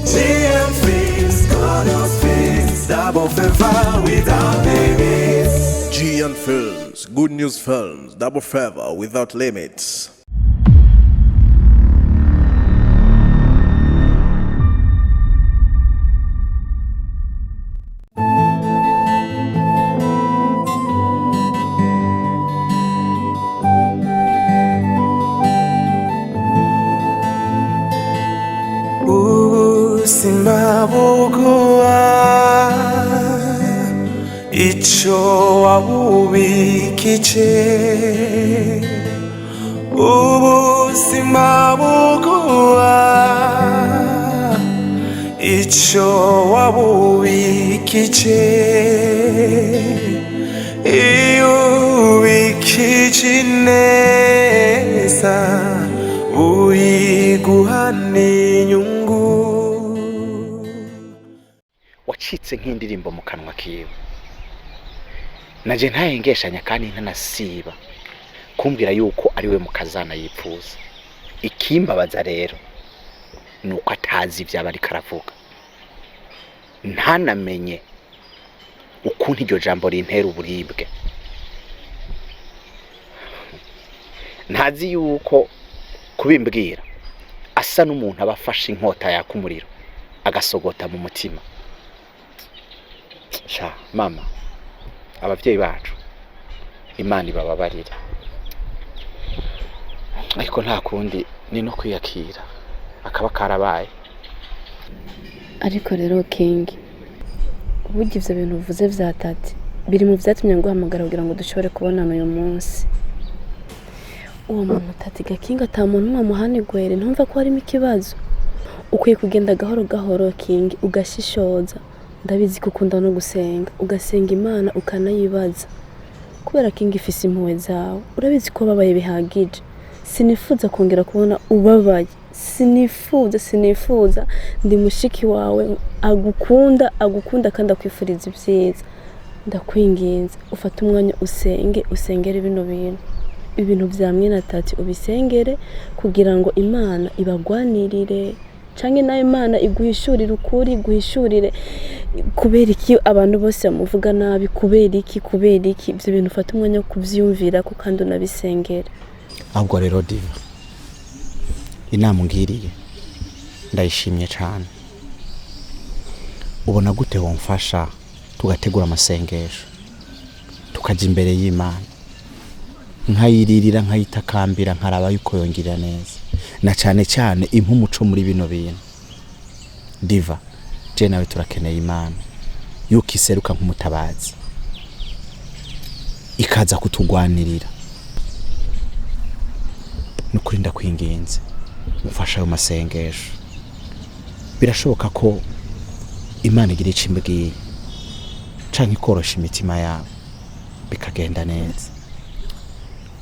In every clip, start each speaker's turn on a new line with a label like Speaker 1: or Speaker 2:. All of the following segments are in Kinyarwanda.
Speaker 1: GM Films, God of Films, double favor without limits.
Speaker 2: GM Films, good news films, double favor without limits.
Speaker 1: Simabugua icho wabubikije simabugua icho wabubikije ubikije neza uyiguhane inyungu.
Speaker 3: Wacitse nk'indirimbo mu kanwa kiwe, naje ntayengeshanya kandi ntanasiba kumbwira yuko ari we mukazana yipfuza. Ikimbabaza rero nuko atazi ivyaba ari karavuga, ntanamenye ukuntu iryo jambo rintera uburibwe. Ntazi yuko kubimbwira asa n'umuntu abafashe inkota yaka umuriro agasogota mu mutima. Sha mama, abavyeyi bacu Imana ibababarire, ariko nta kundi ni no kwiyakira akaba karabaye.
Speaker 4: Ariko rero King, uburyo ivyo bintu uvuze vyatati biri mu vyatumye nguhamagara kugira ngo dushobore kubonana uyu munsi. Uwo muntu tati King ata muntu mwamuhanigwere, ntumva ko harimo ikibazo. Ukwiye kugenda gahoro gahoro King, ugashishoza. Ndabizi ko ukunda no gusenga, ugasenga Imana ukanayibaza. Kubera King ifise impuhwe zawe, urabizi ko babaye bihagije. Sinifuza kongera kubona ubabaye. Sinifuza ndi mushiki wawe agukunda kandi akwifuriza ibyiza. Ndakwinginze ufate umwanya usengere bino bintu. Ibintu vya mwene tati ubisengere kugira ngo Imana ibagwanirire, canke nayo Imana iguhishurire ukuri, guhishurire kubera iki abantu bose bamuvuga nabi, kubera iki ivyo bintu ufata umwanya wo kuvyumvira ko kandi unabisengera.
Speaker 3: Ahubwo rero Diva, inama ngiriye ndayishimye cyane. Ubona gute womfasha tugategura amasengesho tukaja imbere y'Imana, nkayiririra nkayitakambira nkaraba yuko yongirira neza, na cyane impumuco muri bino bintu. Diva, je nawe turakeneye Imana yuko iseruka nk'umutabazi ikaza kutugwanirira. Nukuri ndakwinginze mufasha ayo masengesho. Birashoboka ko Imana igira icyo imbwiye canke ikorosha imitima yabo bikagenda neza,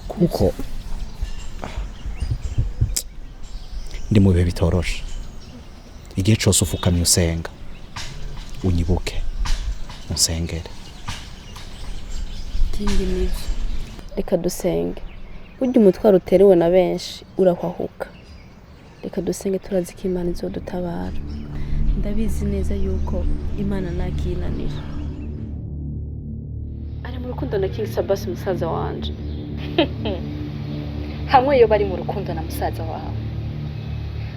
Speaker 3: kuko ndi mu bihe bitoroshe. Igihe cyose ufukamye usenga unyibuke unsengere.
Speaker 4: Kindi nivi, reka dusenge. Burya umutwaro uterewe na benshi urakwahuka. Reka dusenge turazi ko Imana izodutabara. Ndabizi neza yuko Imana nakinanira. Ari mu rukundo na King Sabas musaza wanje.
Speaker 5: Hamwe yo bari mu rukundo na musaza wawe,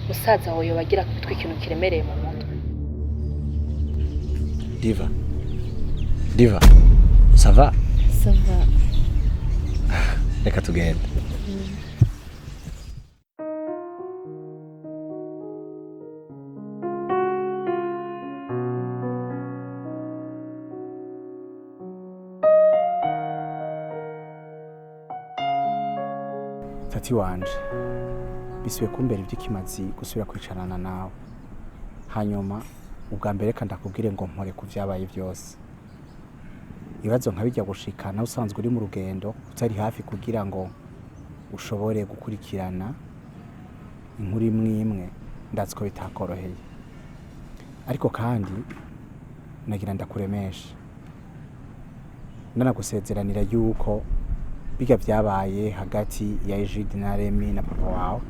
Speaker 5: musaza wawe yo bagira kubitwa ikintu kiremereye mu mutwe.
Speaker 3: Diva, ça va?
Speaker 4: Ça va.
Speaker 3: Reka tugende.
Speaker 6: Tati wanje, bisubiye kumbera iby'ikimazi gusubira kwicarana nawe. Hanyuma ubwa mbere kandi akubwire ngo mpore ku byabaye byose. Ibibazo nkabijya gushikana usanzwe uri mu rugendo utari hafi kugira ngo ushobore gukurikirana inkuru imwe ndazi ko bitakoroheye. Ariko kandi nagira ndakuremesha, ndanagusezeranira yuko biga byabaye hagati ya Egide na Remy na papa wawe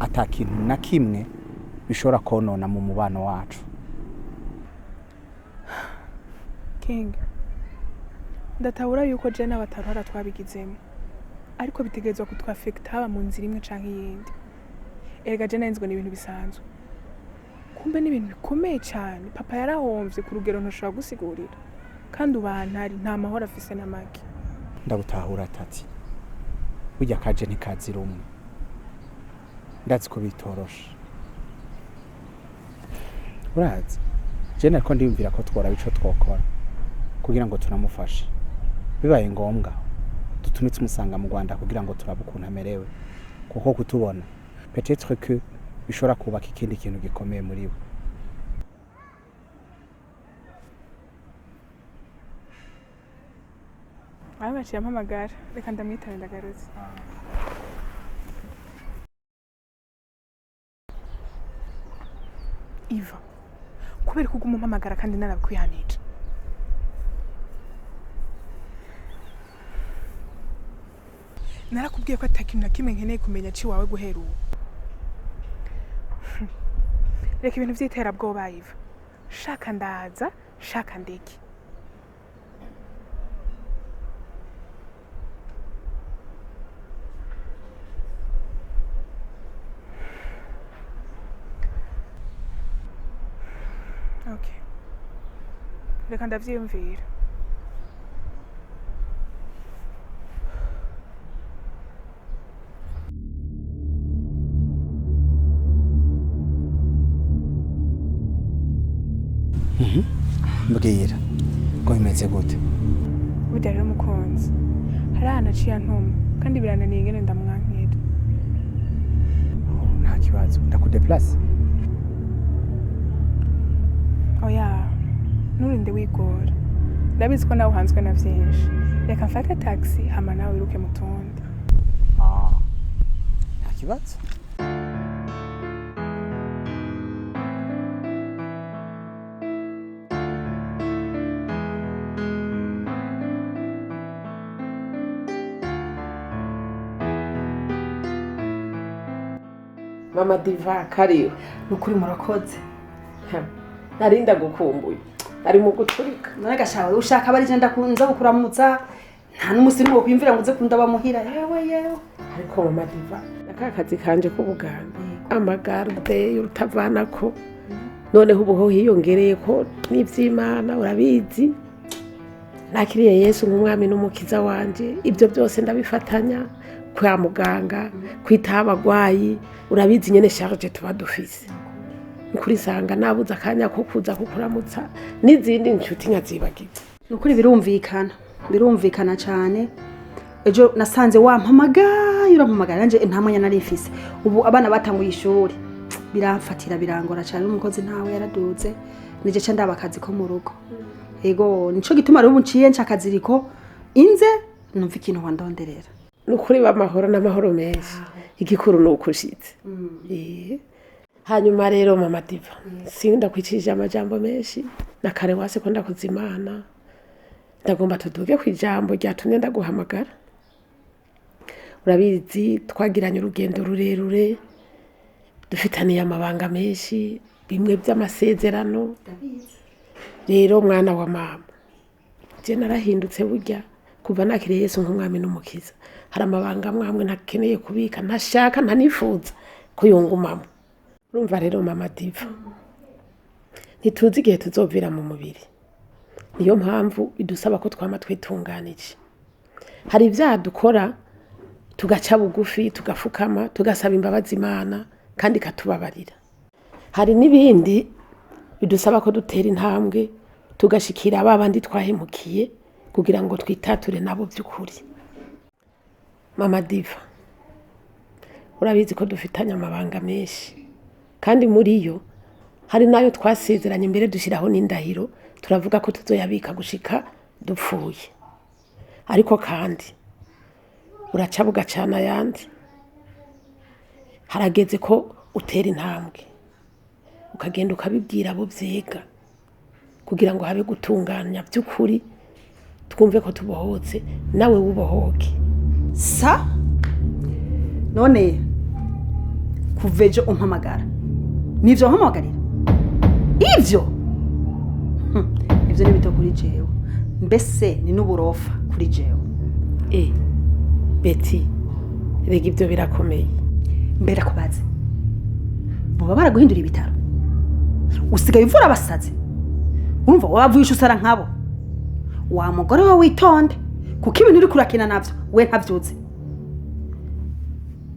Speaker 6: atakintu na kimwe bishobora konona mu mubano wacu.
Speaker 7: King, ndatabura yuko je n'abatarora twabigizemo, ariko bitegerezwa kutwafekta haba mu nzira imwe canke iyindi. Erega je nenzwe n'ibintu bisanzwe, kumbe n'ibintu bikomeye cyane. Papa yarahomvye ku rugero ntushobora gusigurira, kandi ubantari nta mahoro afise na make.
Speaker 6: Ndagutahura tati, burya kaje ntikazi rumwe, ndazi ko bitoroshe. Urazi je nariko ndiyumvira ko twora bico twokora kugira ngo tunamufashe, bibaye ngombwa dutume tumusanga mu Rwanda kugira ngo turabe ukuntu amerewe, kuko kutubona peut-être que bishobora kubaka ikindi kintu gikomeye muri we.
Speaker 7: Baciye ampamagara, reka ndamwitaba ndagarutse. Iva, kubera ko uguma umpamagara kandi narabikwihanije. Narakubwiye ko atakintu na kimwe nkeneye kumenya ciwawe guhera ubu. Reka ibintu vy'iterabwoba Iva. Shaka ndaza, shaka ndeke. Okay. Reka ndavyiyumvira.
Speaker 6: Mbwira ko bimeze gute?
Speaker 7: Burya rero mukunzi, hari ahantu aciye antuma kandi birananiye ingene ndamwankira.
Speaker 6: Nta kibazo, ndakudeplace.
Speaker 7: Oya, nturinde wigora. Ndabizi ko nawe uhanzwe na vyinshi. Reka mfate taxi hama nawe wiruke mu tundi.
Speaker 6: Nta kibazo.
Speaker 8: Mama Diva kariyo.
Speaker 9: Nukuri murakoze.
Speaker 8: Narinda gukumbuye. Ari mu guturika.
Speaker 9: None gashawe ushaka bari je ndakunza gukuramutsa. Nta n'umusi n'uwo kwimvira ngo uze kunda bamuhira. Yewe.
Speaker 8: Ariko Mama Diva, nakakazi kanje k'ubuganga. Amagarde y'urutavanako. Noneho ubuho hiyongereye ko n'ivy'Imana urabizi. Nakiriye Yesu nk'umwami n'umukiza wanje. Ibyo byose ndabifatanya kwa muganga, kwitaho abagwayi. Urabizi nyene charge tuba dufise. Ukuri sanga nabuza akanya ko kuza kukuramutsa n'izindi nshuti nkazibagiza.
Speaker 9: Nukuri birumvikana cyane. Ejo nasanze urampamagara nanje nta mwanya nari mfise. Ubu abana batanguye ishuri biramfatira birangora cyane, umukozi ntawe yaraduze nije ca ndabakazi ko mu rugo. Ego nico gituma rero unciye nshakaziriko inze numva ikintu wandonderera.
Speaker 8: Nukuri bamahoro n'amahoro menshi. Igikuru nukushitse. Hanyuma rero Mama Diva, sinda kwicishije amajambo menshi, nakare wase ko ndakuzimana. Ndagomba tuduge kwijambo ryatumye ndaguhamagara. Urabizi twagiranye urugendo rurerure, dufitaniye amabanga menshi, bimwe by'amasezerano. Rero mwana wa mama, je narahindutse burya kuva nakiriye Yesu nk'umwami n'umukiza. Hari amabanga amwe ntakeneye kubika, ntashaka ntanifuza kuyungumamo. Urumva rero Mama Diva, ntituzi igihe tuzovira mu mubiri. Niyo mpamvu bidusaba ko twama twitunganije. Hari ibyaha dukora tugaca bugufi, tugafukama, tugasaba imbabazi Imana kandi katubabarira. Hari n'ibindi bidusaba ko dutera intambwe tugashikira abandi twahemukiye kugira ngo twitature nabo by'ukuri. Mama Diva, urabizi ko dufitanye amabanga menshi, kandi muri yo hari nayo twasezeranye mbere dushiraho n'indahiro, turavuga ko tuzoyabika gushika dupfuye. Ariko kandi uraca bugacana yandi, harageze ko utera intambwe ukagenda ukabibwira abo vyega kugira ngo habe gutunganya by'ukuri, twumve ko tubohotse nawe wubohoke.
Speaker 9: None kuvejo umpamagara nivyo mpamagarira ivyo ivyo ni bito kuri jewe mbese ni n'uburofa kuri jewe.
Speaker 8: Beti rega ibyo birakomeye.
Speaker 9: Mbera kubaze muba baraguhindura ibitaro usigaye uvura abasazi urumva wavuye usara nkabo wa mugore wawe witonde kuko ibintu uri kurakina navyo we ntavyuze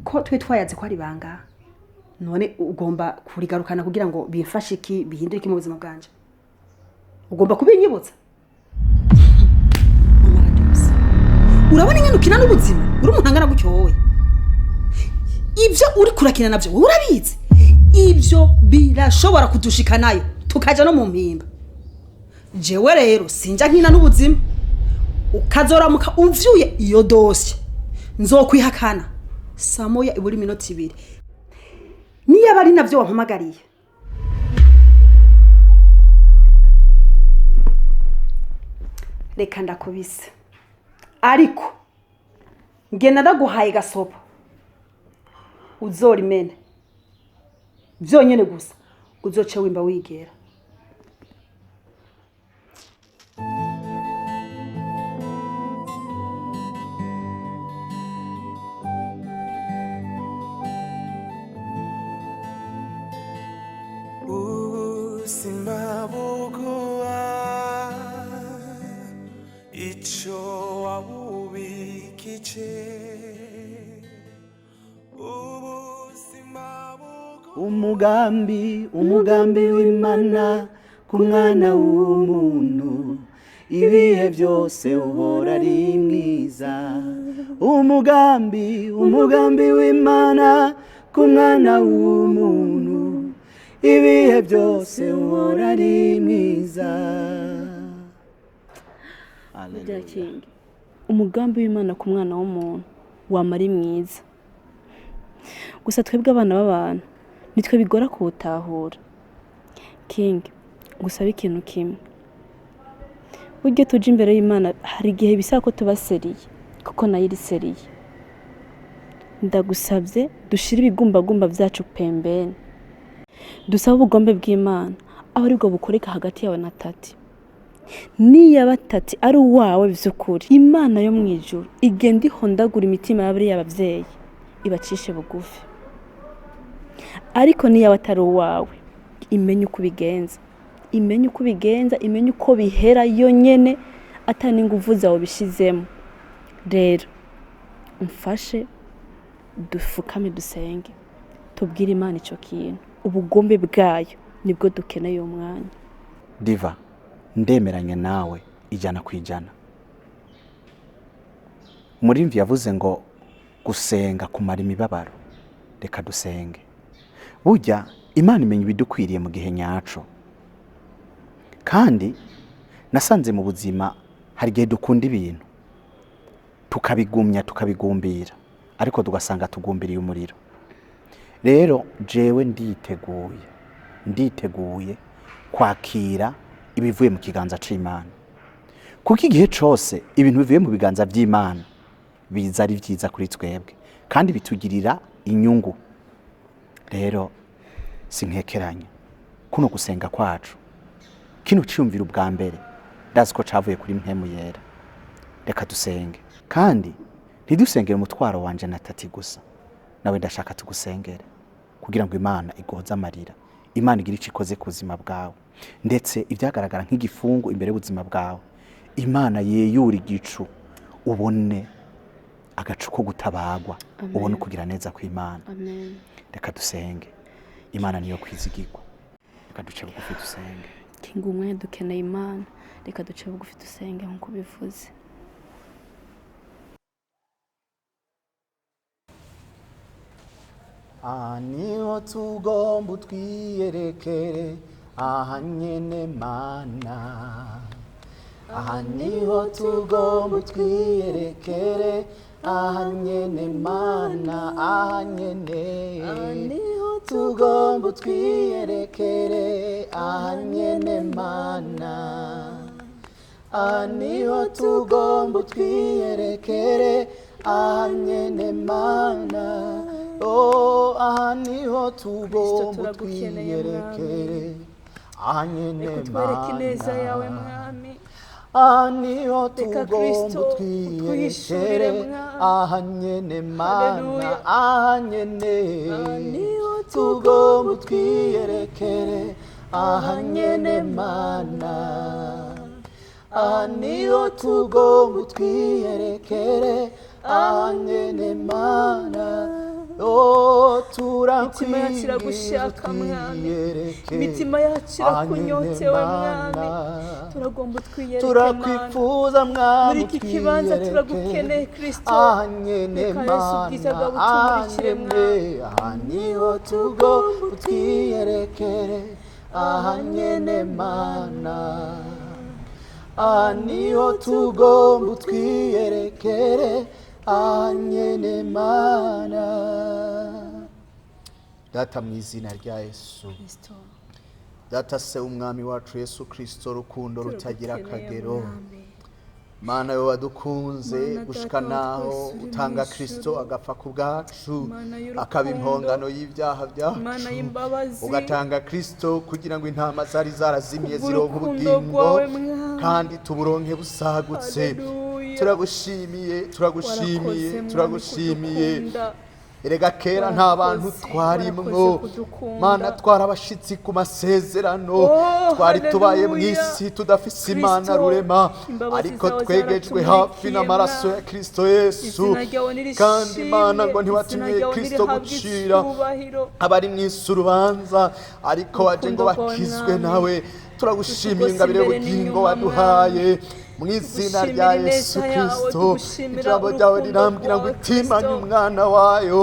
Speaker 9: ko twe twayaze ko ari banga none ugomba kurigarukana kugira ngo bifashe iki bihindure iki mu buzima bwanje ugomba kubinyibutsa. Urabona ingene ukina n'ubuzima uri umuntu angana gutyo wowe ibyo uri kurakina navyo wowe urabizi ibyo birashobora kudushikanayo tukaja no mu mpimba jewe rero sinja nkina n'ubuzima ukazoramuka uvyuye iyo dosye nzokwihakana samoya iburi minota 2 niyo abari navyo wampamagariye. Reka ndakubise ariko ngena ndaguhaye gasopo uzorimene byonyene gusa uzoce wimba wigera.
Speaker 1: ubuzima buguha ico wabubikije
Speaker 3: umugambi w'Imana ku mwana w'umuntu ibihe byose uhora ari mwiza. umugambi w'Imana ku mwana w'umuntu ibihe byose uhora ari mwiza.
Speaker 4: umugambi w'Imana ku mwana w'umuntu wama ari mwiza gusa twebwe abana b'abantu nitwe bigora kuwutahura. King gusaba ikintu kimwe buryo tuje imbere y'Imana hari igihe bisaba ko tubaseriye kuko nayo iri seriye. Ndagusabye dushire ibigumbagumba byacu pembeni dusaba ubugombe bw'Imana aho aribwo bukoreka hagati yawe na tati. Niya batati ari uwawe by'ukuri Imana yo mwijuru igenda ihondagura imitima y'abari y'abavyeyi ibacishe bugufi. Ariko niya batari uwawe imenye uko bigenza imenye uko bihera yo nyene atani nguvu zawe bishizemo. Rero umfashe dufukame dusenge tubwire Imana ico kintu ubugombe bwayo nibwo dukeneye uwo mwanya.
Speaker 3: Diva ndemeranya nawe ijana kwijana. Murimvi yavuze ngo gusenga kumara imibabaro reka dusenge. Burya Imana imenya ibidukwiriye mu gihe nyaco kandi nasanze mu buzima hari igihe dukunda ibintu tukabigumya tukabigumbira ariko tugasanga tugumbiriye umuriro. Rero jewe nditeguye kwakira ibivuye mu kiganza c'Imana kuko igihe cose ibintu bivuye mu biganza by'Imana biza ari byiza kuri twebwe kandi bitugirira inyungu. Rero sinkekeranya kuno gusenga kwacu kino cyumvira ubwa mbere ndazi ko cavuye kuri mpemu yera. Reka dusenge kandi ntidusengere umutwaro wanje na tati gusa nawe ndashaka tugusengere kugira ngo Imana igoza amarira. Imana igira ico ikoze ku buzima bwawe ndetse ibyagaragara nk'igifungu imbere y'ubuzima bwawe Imana yeyura igicu ubone agacu ko gutabagwa ubone kugira neza ku Imana.
Speaker 4: Amen.
Speaker 3: Reka dusenge Imana niyo kwizigirwa. Reka duce bugufi dusenge.
Speaker 4: Kinga umwe dukeneye Imana reka duce bugufi dusenge nkuko bivuze.
Speaker 3: Niho tugomba utwiyerekere aha nyene Mana. Niho tugomba utwiyerekere aha nyene Mana. Niho tugomba utwiyerekere aha nyene Mana. Niho tugomba utwiyerekere aha nyene Mana. Oh, aha niho
Speaker 4: Kristo
Speaker 3: tugomba
Speaker 4: turagukeneye
Speaker 3: twiyerekere aha nyene
Speaker 4: reka utwereke ineza yawe
Speaker 3: mana
Speaker 4: mwami
Speaker 3: aha niho
Speaker 4: Reka
Speaker 3: tugomba
Speaker 4: Kristo utwihishurire
Speaker 3: twiyerekere
Speaker 4: mwami.
Speaker 3: aha nyene mana
Speaker 4: Haleluya.
Speaker 3: aha nyene
Speaker 4: niho
Speaker 3: tugomba twiyerekere aha nyene mana aha niho tugomba twiyerekere aha nyene mana oh
Speaker 4: imitima yacu iragushaka mwami imitima yacu irakunyotewe mwami turagomba utwiyereke mana
Speaker 3: turakwifuza mwami
Speaker 4: muri iki kibanza turagukeneye Kristo
Speaker 3: aha nyene
Speaker 4: reka Yesu ubwiza
Speaker 3: mana
Speaker 4: bwawe butumurikire mwami
Speaker 3: aha niho tugomba twiyerekere aha nyene mana aha niho tugomba twiyerekere aha nyene mana data mu izina rya Yesu
Speaker 4: Kristo
Speaker 3: data se umwami wacu Yesu Kristo rukundo rutagira
Speaker 4: turagukeneye
Speaker 3: akagero
Speaker 4: mwami.
Speaker 3: mana yo wadukunze
Speaker 4: Mana
Speaker 3: gushika
Speaker 4: data
Speaker 3: naho
Speaker 4: wa twese uri
Speaker 3: utanga
Speaker 4: mw'ijuru.
Speaker 3: Kristo agapfa ku bwacu
Speaker 4: Mana y'urukundo.
Speaker 3: akaba impongano y'ibyaha
Speaker 4: Mana
Speaker 3: byacu
Speaker 4: y'imbabazi
Speaker 3: ugatanga Kristo kugira ngo intama zari zarazimiye zironke
Speaker 4: kubw'urukundo
Speaker 3: ubugingo
Speaker 4: rwawe mwami.
Speaker 3: kandi tuburonke busagutse
Speaker 4: Haleluya.
Speaker 3: turagushimiye turagushimiye
Speaker 4: Warakoze, mwami,
Speaker 3: turagushimiye
Speaker 4: kudukunda.
Speaker 3: erega kera nta bantu
Speaker 4: Warakoze,
Speaker 3: twarimwo
Speaker 4: warakoze kudukunda.
Speaker 3: mana twarabashitsi ku masezerano
Speaker 4: Oh,
Speaker 3: twari tubaye mu
Speaker 4: haleluya.
Speaker 3: isi tudafise imana
Speaker 4: Kristo,
Speaker 3: rurema
Speaker 4: imbabazi
Speaker 3: ariko
Speaker 4: zawe
Speaker 3: twegejwe
Speaker 4: zaratumurikiye,
Speaker 3: hafi n'amaraso ya Kristo Yesu
Speaker 4: Izina ryawe nirishimwe,
Speaker 3: kandi mana ngo
Speaker 4: izina
Speaker 3: ntiwatumye
Speaker 4: ryawe
Speaker 3: Kristo
Speaker 4: nirihabwe
Speaker 3: gucira
Speaker 4: icyubahiro.
Speaker 3: abari mu isi urubanza ariko waje ngo
Speaker 4: Urukundo rwawe,
Speaker 3: bakizwe
Speaker 4: mwami.
Speaker 3: nawe turagushimiye
Speaker 4: Tutugose
Speaker 3: ingabire
Speaker 4: imbere
Speaker 3: y'ubugingo
Speaker 4: n'inyuma,
Speaker 3: waduhaye mu izina rya
Speaker 4: Tugushimira
Speaker 3: Yesu
Speaker 4: ineza yawe,
Speaker 3: Kristo
Speaker 4: tugushimira
Speaker 3: ijambo ryawe
Speaker 4: urukundo
Speaker 3: rirambwira ngo
Speaker 4: rwawe,
Speaker 3: itimanye
Speaker 4: Kristo.
Speaker 3: umwana wayo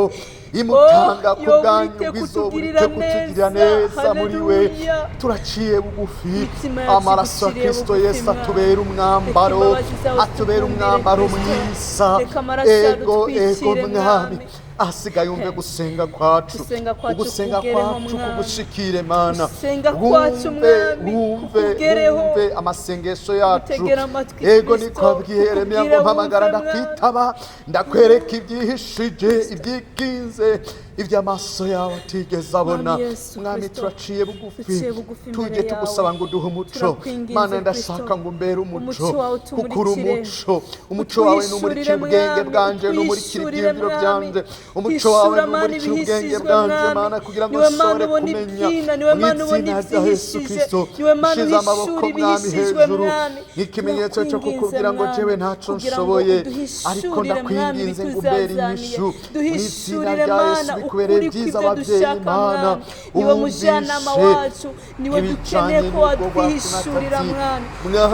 Speaker 3: imutanga
Speaker 4: Oh,
Speaker 3: ku
Speaker 4: yo
Speaker 3: bwanyu
Speaker 4: wite
Speaker 3: bw'izoburike
Speaker 4: kutugirira
Speaker 3: kutugirira
Speaker 4: neza.
Speaker 3: neza muri we
Speaker 4: Haleluya.
Speaker 3: turaciye bugufi
Speaker 4: Imitima yacu
Speaker 3: amaraso ya
Speaker 4: iguciriye
Speaker 3: Kristo
Speaker 4: bugufi,
Speaker 3: Yesu
Speaker 4: Mwami.
Speaker 3: atubera umwambaro
Speaker 4: Reka imbabazi zawe
Speaker 3: atubera
Speaker 4: zitugundire,
Speaker 3: umwambaro
Speaker 4: Kristo.
Speaker 3: mwiza
Speaker 4: Reka amaraso
Speaker 3: ego
Speaker 4: adutwikire,
Speaker 3: mwami
Speaker 4: Mwami.
Speaker 3: ahasigaye umve gusenga kwacu
Speaker 4: Gusenga kwacu
Speaker 3: ugusenga
Speaker 4: kukugereho,
Speaker 3: kwacu
Speaker 4: Mwami.
Speaker 3: kugushikire mana
Speaker 4: Gusenga kwacu, Mwami, kukugereho.
Speaker 3: wumve amasengesho yacu
Speaker 4: Gutegera amatwi,
Speaker 3: ego
Speaker 4: Kristo,
Speaker 3: niko abwiye Yeremiya ngo
Speaker 4: kukubwira
Speaker 3: mpamagara
Speaker 4: wumve, Mwami.
Speaker 3: ndakwitaba ndakwereka ibyihishije ibyikinze iby'amaso yawe atigeze abona
Speaker 4: Mwami Yesu
Speaker 3: mwami
Speaker 4: Kristo,
Speaker 3: turaciye bugufi
Speaker 4: duciye bugufi imbere
Speaker 3: tuje tugusaba
Speaker 4: yawe.
Speaker 3: ngo uduhe umuco
Speaker 4: Turakwinginze,
Speaker 3: mana
Speaker 4: Kristo.
Speaker 3: ndashaka ngo umbere umuco
Speaker 4: Umuco wawe
Speaker 3: kuko uri
Speaker 4: utumurikire.
Speaker 3: umuco wawe numurikire ubwenge
Speaker 4: Mwami,
Speaker 3: bwanje numurikire
Speaker 4: utwishurire,
Speaker 3: ibyiyumviro
Speaker 4: Mwami.
Speaker 3: byanje umuco wawe
Speaker 4: Hishura, Mana,
Speaker 3: numurikire ubwenge
Speaker 4: ibihishijwe,
Speaker 3: bwanje
Speaker 4: Mwami.
Speaker 3: mana kugira ngo
Speaker 4: Niwe Mana
Speaker 3: nshobore
Speaker 4: ubona
Speaker 3: kumenya
Speaker 4: ibyina, niwe
Speaker 3: mu
Speaker 4: Mana ubona
Speaker 3: izina rya Yesu
Speaker 4: ibyihishije,
Speaker 3: Kristo
Speaker 4: niwe Mana
Speaker 3: ushize amaboko
Speaker 4: uhishura
Speaker 3: mwami
Speaker 4: ibihishijwe,
Speaker 3: hejuru
Speaker 4: Mwami.
Speaker 3: nk'ikimenyetso cyo
Speaker 4: Turakwinginze,
Speaker 3: kukubwira ngo
Speaker 4: Mwami,
Speaker 3: jewe ntacyo
Speaker 4: kugira ngo
Speaker 3: nshoboye
Speaker 4: uduhishurire,
Speaker 3: ariko
Speaker 4: Mwami,
Speaker 3: ndakwinginze ngo umbere
Speaker 4: bituzazaniye.
Speaker 3: inyishu mu izina
Speaker 4: Duhishurire,
Speaker 3: rya Yesu
Speaker 4: Mana,
Speaker 3: bikubereye
Speaker 4: ukuri
Speaker 3: byiza
Speaker 4: kw'ibyo
Speaker 3: ababyeyi
Speaker 4: dushaka,
Speaker 3: mana
Speaker 4: Mwami. Niwe mujyanama wacu, niwe dukeneye ko watwihishurira, Mwami.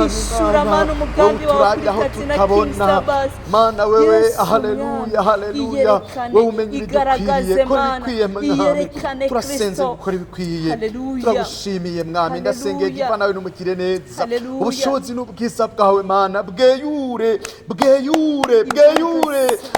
Speaker 4: Hishura, Mana, umugambi wawe kuri Katina King Sabas.
Speaker 3: mana wewe
Speaker 4: Yesu,
Speaker 3: haleluya
Speaker 4: Mwami,
Speaker 3: haleluya
Speaker 4: iyerekane,
Speaker 3: wowe umenya
Speaker 4: igaragaze,
Speaker 3: ibidukwiye ko
Speaker 4: Mana,
Speaker 3: bikwiye mwami
Speaker 4: iyerekane,
Speaker 3: turasenze
Speaker 4: Kristo.
Speaker 3: gukora ibikwiye
Speaker 4: Haleluya.
Speaker 3: turagushimiye mwami ndasengeye
Speaker 4: Haleluya.
Speaker 3: iva nawe n'umugire neza
Speaker 4: Haleluya.
Speaker 3: ubushobozi n'ubwiza bwawe mana bweyure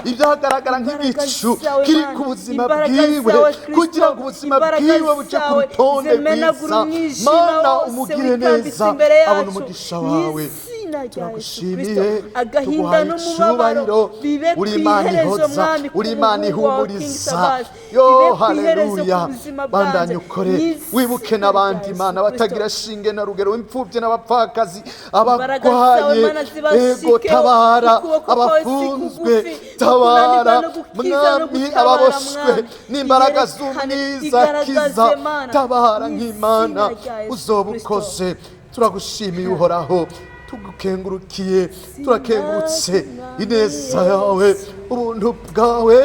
Speaker 3: ibyagaragara nk'igicu
Speaker 4: zawe,
Speaker 3: kiri
Speaker 4: Mana.
Speaker 3: ku buzima
Speaker 4: Imbaraga
Speaker 3: bwiwe
Speaker 4: zawe, Kristo.
Speaker 3: kugira ngo ubuzima
Speaker 4: Imbaraga
Speaker 3: bwiwe buje ku
Speaker 4: zawe
Speaker 3: rutonde
Speaker 4: zimenagura
Speaker 3: rwiza
Speaker 4: umwijima
Speaker 3: mana
Speaker 4: wose
Speaker 3: umugire
Speaker 4: witambitse
Speaker 3: neza
Speaker 4: imbere yacu.
Speaker 3: abona umugisha wawe
Speaker 4: Mw'izina rya Yesu
Speaker 3: turagushimiye
Speaker 4: Kristo, agahinda
Speaker 3: tuguhaye
Speaker 4: n'umubabaro
Speaker 3: icyubahiro
Speaker 4: bibe
Speaker 3: uri
Speaker 4: ku
Speaker 3: Imana
Speaker 4: iherezo,
Speaker 3: ihoza
Speaker 4: Mwami,
Speaker 3: uri
Speaker 4: ku
Speaker 3: Imana
Speaker 4: muhungu wawe King
Speaker 3: ihumuriza
Speaker 4: Sabas.
Speaker 3: yo
Speaker 4: Bibe ku iherezo
Speaker 3: haleluya
Speaker 4: ku buzima bwanjye.
Speaker 3: bandanye ukore
Speaker 4: Mw'izina
Speaker 3: wibuke
Speaker 4: rya
Speaker 3: n'abandi
Speaker 4: Yesu
Speaker 3: mana
Speaker 4: Kristo.
Speaker 3: batagira shinge na rugero imfubyi n'abapfakazi
Speaker 4: Imbaraga zawe,
Speaker 3: abarwaye
Speaker 4: Mana, zibashikeho.
Speaker 3: ego tabara
Speaker 4: Ukuboko kwawe si
Speaker 3: abafunzwe
Speaker 4: kugufi.
Speaker 3: tabara
Speaker 4: Ukunanirwa no gukiza no
Speaker 3: mwami
Speaker 4: gutabara,
Speaker 3: ababoshwe
Speaker 4: Mwami.
Speaker 3: n'imbaraga
Speaker 4: Iyerekane,
Speaker 3: z'umwiza
Speaker 4: igaragaze,
Speaker 3: kiza
Speaker 4: Mana.
Speaker 3: tabara
Speaker 4: Mw'izina
Speaker 3: nk'Imana
Speaker 4: rya Yesu
Speaker 3: uzoba
Speaker 4: Kristo.
Speaker 3: ukoze turagushimiye uhoraho tugukengurukiye turakengurutse ineza yawe ubuntu bwawe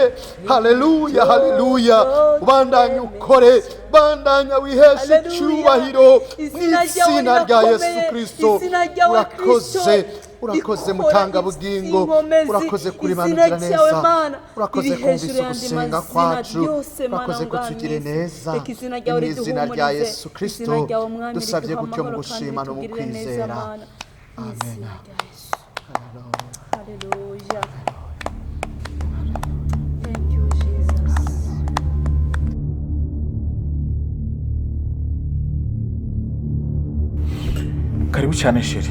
Speaker 3: haleluya haleluya ubandanye ukore bandanya wiheshe
Speaker 4: Haleluya.
Speaker 3: icyubahiro mu
Speaker 4: Izina ryawe
Speaker 3: izina rya Yesu
Speaker 4: rirakomeye.
Speaker 3: Kristo
Speaker 4: Izina ryawe,
Speaker 3: urakoze
Speaker 4: Kristo,
Speaker 3: urakoze
Speaker 4: rikora
Speaker 3: mutanga bugingo
Speaker 4: inkomezi.
Speaker 3: urakoze kuri
Speaker 4: Izina
Speaker 3: manugira
Speaker 4: ryawe,
Speaker 3: neza
Speaker 4: Mana,
Speaker 3: urakoze
Speaker 4: riri
Speaker 3: kumvise
Speaker 4: hejuru y'andi
Speaker 3: ugusenga
Speaker 4: mazina
Speaker 3: kwacu
Speaker 4: yose, Mana,
Speaker 3: urakoze kutugire
Speaker 4: ngangiza.
Speaker 3: neza
Speaker 4: Reka izina ryawe
Speaker 3: mu izina rya
Speaker 4: riduhumurize.
Speaker 3: Yesu Kristo
Speaker 4: Izina ryawe, Mwami,
Speaker 3: dusabye
Speaker 4: riduha
Speaker 3: gutyo mu
Speaker 4: amahoro kandi
Speaker 3: gushima no mu
Speaker 4: ritugirire neza,
Speaker 3: kwizera
Speaker 4: Mana. Mu
Speaker 3: amen
Speaker 4: izina rya Yesu. Haleluya. Thank you, Jesus.
Speaker 10: karibu cyane sheri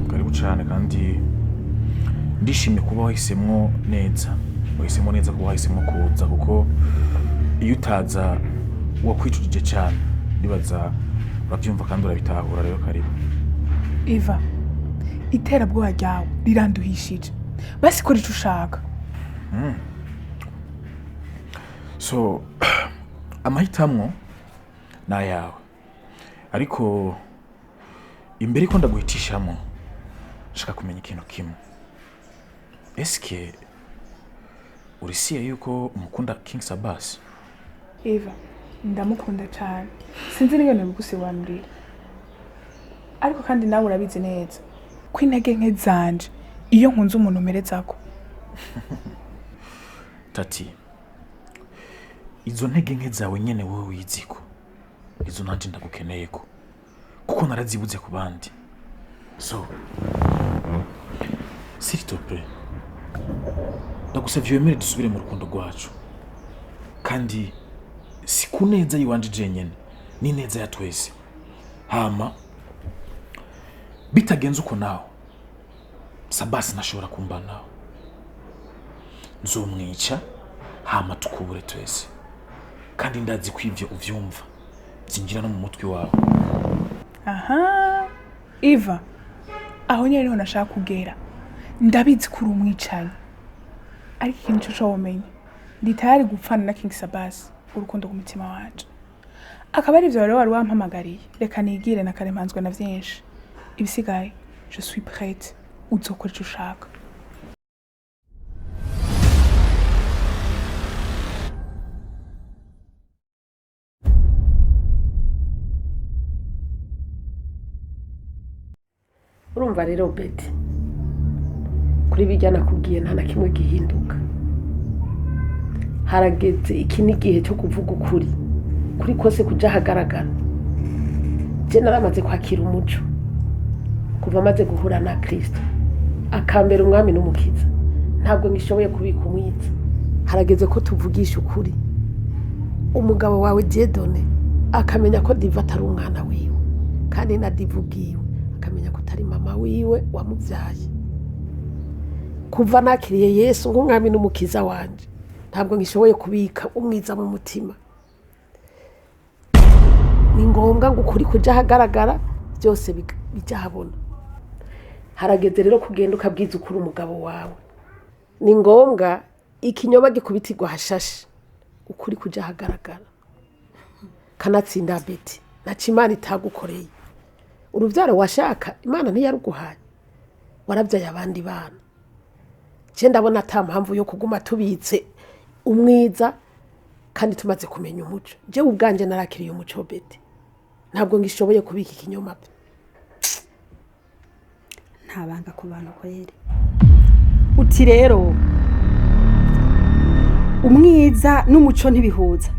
Speaker 10: karibu cyane kandi ndishimye kuba wahisemo neza kuba wahisemo kuza kuko iyo utaza wakwicujije cyane nibaza urabyumva kandi urabitahura rero karibu.
Speaker 7: Eva, iterabwoba ryawe riranduhishije. Basi kora icyo ushaka.
Speaker 10: So amahitamo ni ayawe, ariko imbere ko ndaguhitishamo nshaka kumenya ikintu kimwe. Eske urisiye yuko umukunda King Sabas?
Speaker 7: Eva, ndamukunda cyane. Sinzi n'ingene bigusobanurira. Ariko kandi nawe urabizi neza ko intege nke zanje iyo nkunze umuntu umerezako.
Speaker 10: Tati, izo ntege nke zawe nyene wowe wiziko, izo nanje ndagukeneye ko kuko narazibuze ku bandi. So s'il te plaît, ndagusavye wemere dusubire mu rukundo rwacu, kandi si ku neza yiwanje jenyene, ni neza ya twese. Hama bitagenze uko nawe Sabasi nashobora kumba nawe, nzomwica hama tukubure twese, kandi ndazi ko ivyo uvyumva byinjira no mu mutwe wawe.
Speaker 7: Aha, Eva, aho nyene niho nashaka kugera. Ndabizi ko uri umwicanyi, ariko ikintu cyo womenya ndi tayari gupfana na King Sabas urukundo ku mutima wacu. Akaba ari ivyo rero wari wampamagariye, reka nigire na karemanzwe na vyinshi. Ibisigaye je suis prête, uzokora icyo ushaka.
Speaker 8: Urumva rero Betty, kuri bijya nakubwiye nta na kimwe gihinduka. Harageze iki n'igihe cyo kuvuga ukuri, kuri kose kuja hagaragara. Je naramaze kwakira umuco kuva maze guhura na Kristo, akambera umwami n'umukiza. Ntabwo ngishoboye kubika umwiza. Harageze ko tuvugisha ukuri. Umugabo wawe Diedone akamenya ko Diva atari umwana wiwe, kandi na Diva ubwiwe akamenya ko atari mama wiwe wamuvyaye. Kuva nakiriye Yesu ng'umwami n'umukiza wanje, ntabwo ngishoboye kubika umwiza mu mutima. Ni ngombwa ngo ukuri kuja hagaragara, byose bija habona. Harageze rero kugenda ukabwiza ukuri umugabo wawe. Ni ngombwa ikinyoma gikubitirwa hashashe, ukuri kuja hagaragara. Kanatsinda Betty, naca Imana itagukoreye. Uruvyaro washaka Imana ntiyaruguhaye, warabyaye abandi bana. Je ndabona ata mpamvu yo kuguma tubitse umwiza kandi tumaze kumenya umuco. Je ubwanje narakiriye umuco Betty, ntabwo ngishoboye kubika ikinyoma.
Speaker 9: Ntabanga ku bantu kwere. Uti rero umwiza n'umuco ntibihuza.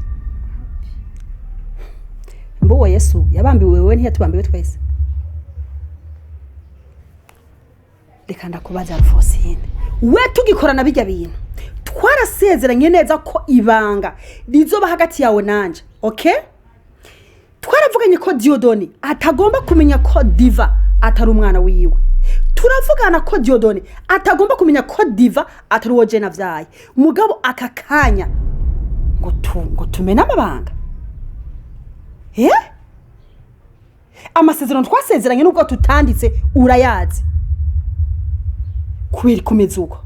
Speaker 9: Mbo Yesu yabambiwe wewe ntiyatubambiwe twese. Reka ndakubaza Rufosine, we tugikorana bijya bintu twarasezeranye neza ko ibanga rizoba hagati yawe nanje, okay? Twaravuganye ko Diodone atagomba kumenya ko Diva atari umwana wiwe. Turavugana ko Diodone atagomba kumenya ko Diva atari uwo je navyaye. Mugabo akakanya ngo tumena amabanga. Amasezerano twasezeranye nubwo tutanditse urayazi. Kubiri kumezuko.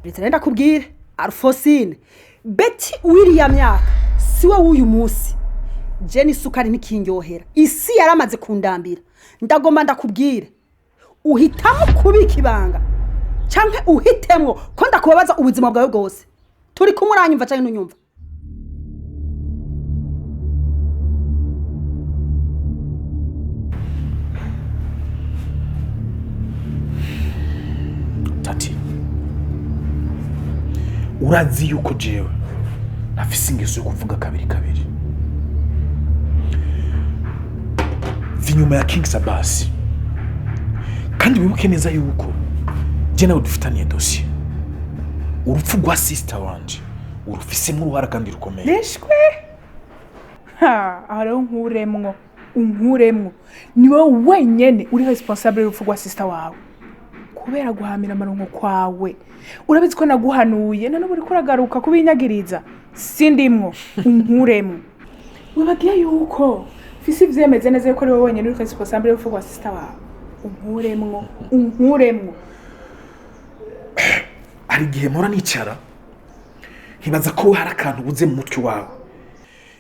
Speaker 9: Bitarenda kubwire Arfosine, Betty William yaka siwe uyu munsi. Jenny sukari nikindyohera. Isi yaramaze kundambira. Ndagomba ndakubwire. Uhitamo kubika ibanga canke uhitemwo ko ndakubabaza ubuzima bwawe bwose. Turi kumuranyumva canke ntunyumva?
Speaker 10: Tati, urazi yuko jewe nafise ingeso yo kuvuga kabiri. Vinyuma ya King Sabas, kandi wibuke neza yuko je nawe dufitaniye dossier. Urupfu rwa sister wanje urufisemo uruhara kandi rukomeye.
Speaker 7: Nishwe aho unkuremwo ni wowe wenyene uri responsable y'urupfu rwa sister wawe kubera guhamira amaronko kwawe. Urabizi ko naguhanuye none uri kuragaruka kubinyagiriza. sindimwo unkuremo wibagiye yuko fisi ivyemeze neza yuko ari wowe wenyine uri responsable y'urupfu rwa sister wawe unkuremwo
Speaker 10: hari igihe mpora nicara nkibaza ko hari akantu ubuze mu mutwe wawe.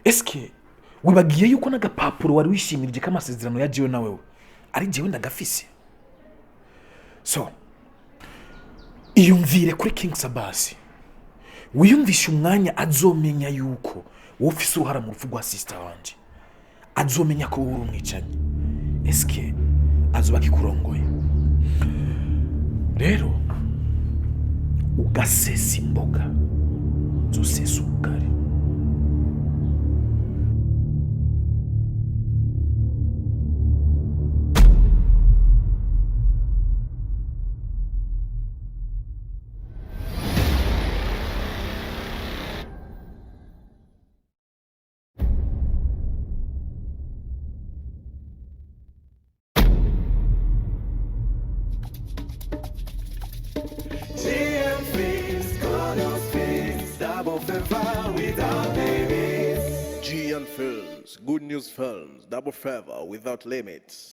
Speaker 10: Eske wibagiye yuko n'agapapuro wari wishimirije k'amasezerano ya jewe nawe ari jewe ndagafise? So iyumvire kuri King Sabasi, wiyumvishe umwanya azomenya yuko wowe ufise uruhara mu rupfu rwa sister wanje, azomenya ko uri umwicanyi. Eske azoba kikurongoye? Rero ugasesa imboga zosesa ubugari.
Speaker 2: Films, good news films, double favor without limits.